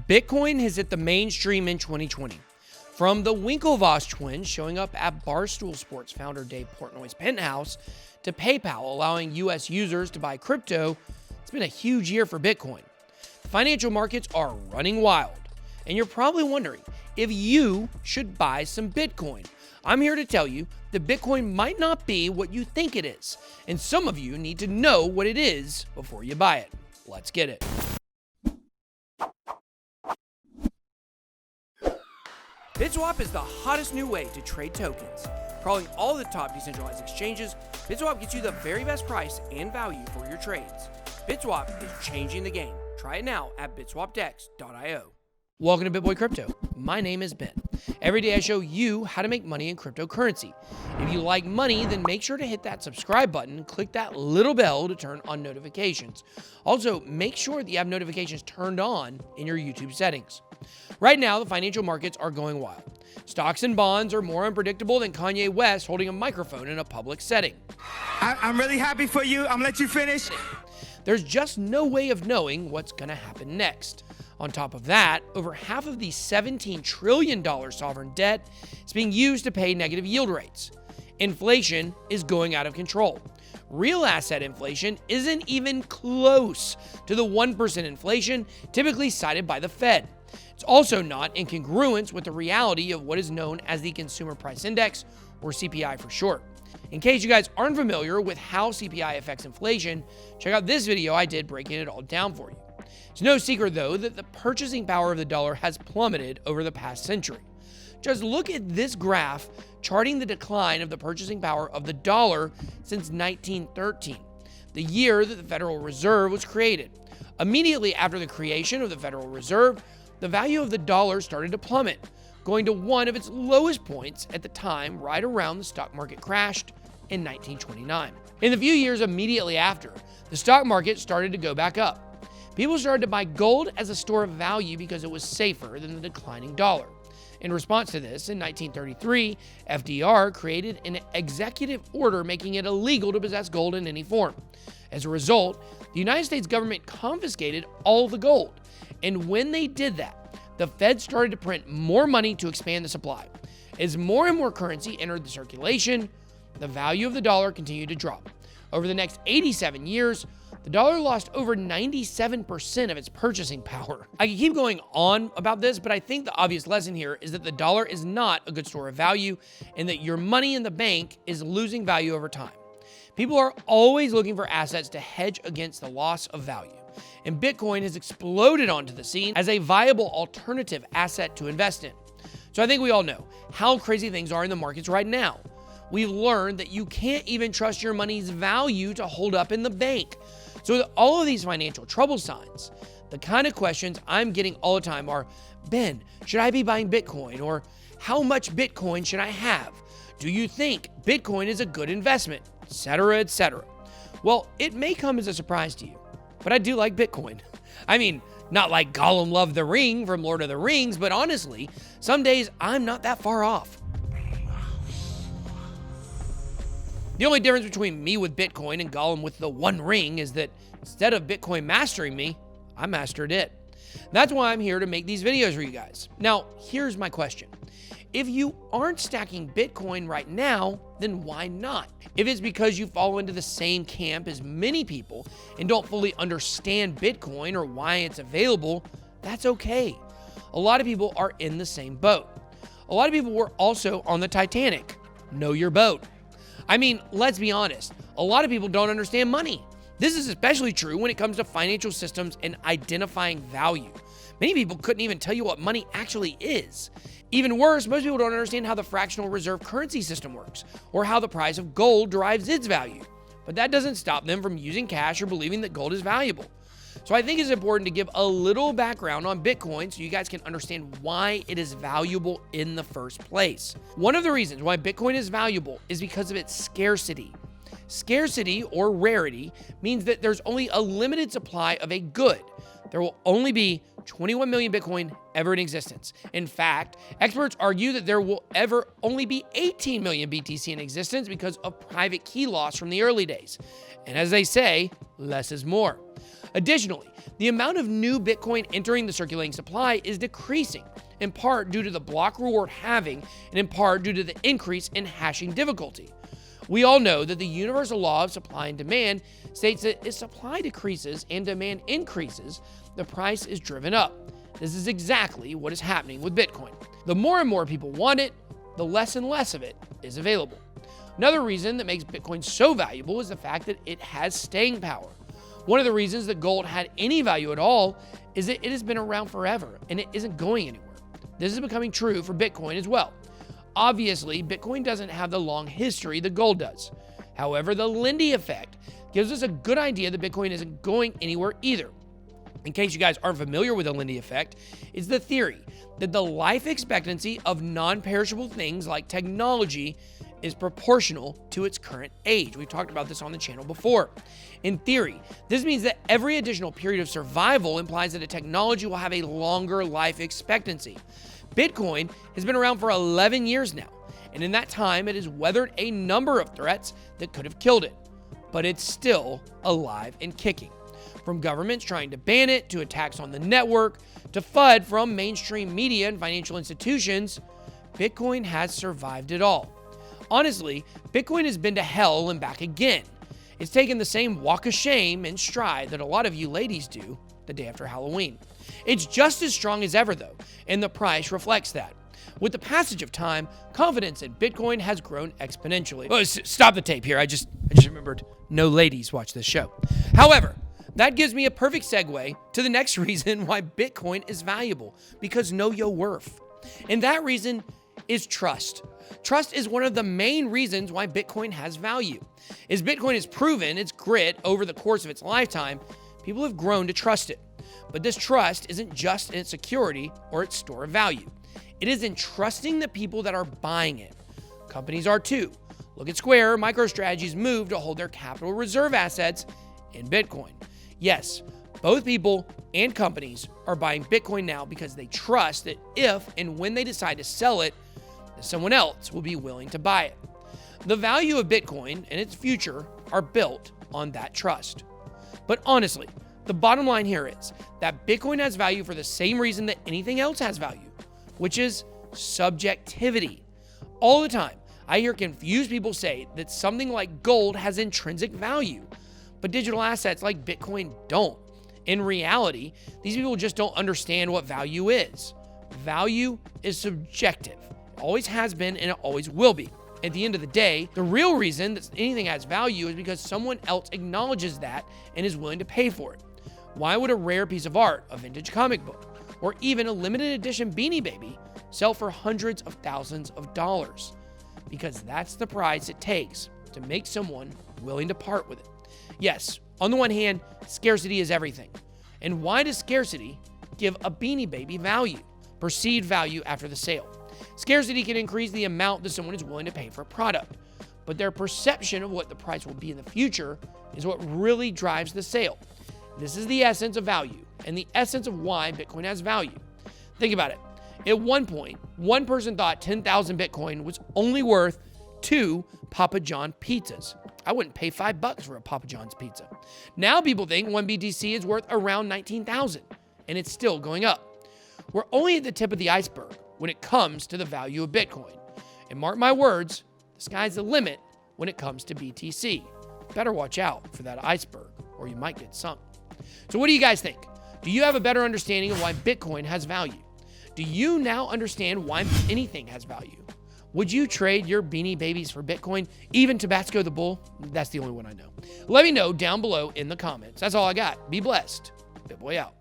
Bitcoin has hit the mainstream in 2020. From the Winklevoss twins showing up at Barstool Sports founder Dave Portnoy's penthouse to PayPal allowing US users to buy crypto, it's been a huge year for Bitcoin. The financial markets are running wild, and you're probably wondering if you should buy some Bitcoin. I'm here to tell you that Bitcoin might not be what you think it is, and some of you need to know what it is before you buy it. Let's get it. BitSwap is the hottest new way to trade tokens. Crawling all the top decentralized exchanges, BitSwap gets you the very best price and value for your trades. BitSwap is changing the game. Try it now at bitswapdex.io. Welcome to BitBoy Crypto. My name is Ben. Every day I show you how to make money in cryptocurrency. If you like money, then make sure to hit that subscribe button and click that little bell to turn on notifications. Also, make sure that you have notifications turned on in your YouTube settings. Right now, the financial markets are going wild. Stocks and bonds are more unpredictable than Kanye West holding a microphone in a public setting. I'm really happy for you. I'm gonna let you finish. There's just no way of knowing what's gonna happen next. On top of that, over half of the $17 trillion sovereign debt is being used to pay negative yield rates. Inflation is going out of control. Real asset inflation isn't even close to the 1% inflation typically cited by the Fed. It's also not in congruence with the reality of what is known as the Consumer Price Index, or CPI for short. In case you guys aren't familiar with how CPI affects inflation, check out this video I did breaking it all down for you. It's no secret, though, that the purchasing power of the dollar has plummeted over the past century. Just look at this graph charting the decline of the purchasing power of the dollar since 1913, the year that the Federal Reserve was created. Immediately after the creation of the Federal Reserve, the value of the dollar started to plummet, going to one of its lowest points at the time right around the stock market crashed in 1929. In the few years immediately after, the stock market started to go back up. People started to buy gold as a store of value because it was safer than the declining dollar. In response to this, in 1933, FDR created an executive order making it illegal to possess gold in any form. As a result, the United States government confiscated all the gold. And when they did that, the Fed started to print more money to expand the supply. As more and more currency entered the circulation, the value of the dollar continued to drop. Over the next 87 years, the dollar lost over 97% of its purchasing power. I can keep going on about this, but I think the obvious lesson here is that the dollar is not a good store of value and that your money in the bank is losing value over time. People are always looking for assets to hedge against the loss of value, and Bitcoin has exploded onto the scene as a viable alternative asset to invest in. So I think we all know how crazy things are in the markets right now. We've learned that you can't even trust your money's value to hold up in the bank. So with all of these financial trouble signs, the kind of questions I'm getting all the time are, Ben, should I be buying Bitcoin? Or how much Bitcoin should I have? Do you think Bitcoin is a good investment? Etc., etc. Well, it may come as a surprise to you, but I do like Bitcoin. I mean, not like Gollum loved the ring from Lord of the Rings, but honestly, some days I'm not that far off. The only difference between me with Bitcoin and Gollum with the One Ring is that instead of Bitcoin mastering me, I mastered it. That's why I'm here to make these videos for you guys. Now, here's my question. If you aren't stacking Bitcoin right now, then why not? If it's because you fall into the same camp as many people and don't fully understand Bitcoin or why it's available, that's okay. A lot of people are in the same boat. A lot of people were also on the Titanic. Know your boat. I mean, let's be honest, a lot of people don't understand money. This is especially true when it comes to financial systems and identifying value. Many people couldn't even tell you what money actually is. Even worse, most people don't understand how the fractional reserve currency system works or how the price of gold derives its value. But that doesn't stop them from using cash or believing that gold is valuable. So I think it's important to give a little background on Bitcoin so you guys can understand why it is valuable in the first place. One of the reasons why Bitcoin is valuable is because of its scarcity. Scarcity or rarity means that there's only a limited supply of a good. There will only be 21 million Bitcoin ever in existence. In fact, experts argue that there will ever only be 18 million BTC in existence because of private key loss from the early days. And as they say, less is more. Additionally, the amount of new Bitcoin entering the circulating supply is decreasing, in part due to the block reward halving and in part due to the increase in hashing difficulty. We all know that the universal law of supply and demand states that if supply decreases and demand increases, the price is driven up. This is exactly what is happening with Bitcoin. The more and more people want it, the less and less of it is available. Another reason that makes Bitcoin so valuable is the fact that it has staying power. One of the reasons that gold had any value at all is that it has been around forever and it isn't going anywhere. This is becoming true for Bitcoin as well. Obviously, Bitcoin doesn't have the long history that gold does. However, the Lindy Effect gives us a good idea that Bitcoin isn't going anywhere either. In case you guys aren't familiar with the Lindy Effect, it's the theory that the life expectancy of non-perishable things like technology is proportional to its current age. We've talked about this on the channel before. In theory, this means that every additional period of survival implies that a technology will have a longer life expectancy. Bitcoin has been around for 11 years now, and in that time, it has weathered a number of threats that could have killed it, but it's still alive and kicking. From governments trying to ban it, to attacks on the network, to FUD from mainstream media and financial institutions, Bitcoin has survived it all. Honestly, Bitcoin has been to hell and back again. It's taken the same walk of shame and stride that a lot of you ladies do the day after Halloween. It's just as strong as ever though, and the price reflects that. With the passage of time, confidence in Bitcoin has grown exponentially. Oh, stop the tape here. I just remembered no ladies watch this show. However, that gives me a perfect segue to the next reason why Bitcoin is valuable, because know your worth. And that reason is trust. Trust is one of the main reasons why Bitcoin has value. As Bitcoin has proven its grit over the course of its lifetime, people have grown to trust it. But this trust isn't just in its security or its store of value. It is in trusting the people that are buying it. Companies are too. Look at Square, MicroStrategy's move to hold their capital reserve assets in Bitcoin. Yes, both people and companies are buying Bitcoin now because they trust that if and when they decide to sell it, that someone else will be willing to buy it. The value of Bitcoin and its future are built on that trust. But honestly, the bottom line here is that Bitcoin has value for the same reason that anything else has value, which is subjectivity. All the time, I hear confused people say that something like gold has intrinsic value, but digital assets like Bitcoin don't. In reality, these people just don't understand what value is. Value is subjective. It always has been and it always will be. At the end of the day, the real reason that anything has value is because someone else acknowledges that and is willing to pay for it. Why would a rare piece of art, a vintage comic book, or even a limited edition Beanie Baby sell for hundreds of thousands of dollars? Because that's the price it takes to make someone willing to part with it. Yes, on the one hand, scarcity is everything. And why does scarcity give a Beanie Baby value, perceived value after the sale? Scarcity can increase the amount that someone is willing to pay for a product, but their perception of what the price will be in the future is what really drives the sale. This is the essence of value and the essence of why Bitcoin has value. Think about it. At one point, one person thought 10,000 Bitcoin was only worth 2 Papa John pizzas. I wouldn't pay $5 for a Papa John's pizza. Now people think 1 BTC is worth around 19,000, and it's still going up. We're only at the tip of the iceberg when it comes to the value of Bitcoin. And mark my words, the sky's the limit when it comes to BTC. Better watch out for that iceberg or you might get sunk. So what do you guys think? Do you have a better understanding of why Bitcoin has value? Do you now understand why anything has value? Would you trade your Beanie Babies for Bitcoin, even Tabasco the Bull? That's the only one I know. Let me know down below in the comments. That's all I got. Be blessed. BitBoy out.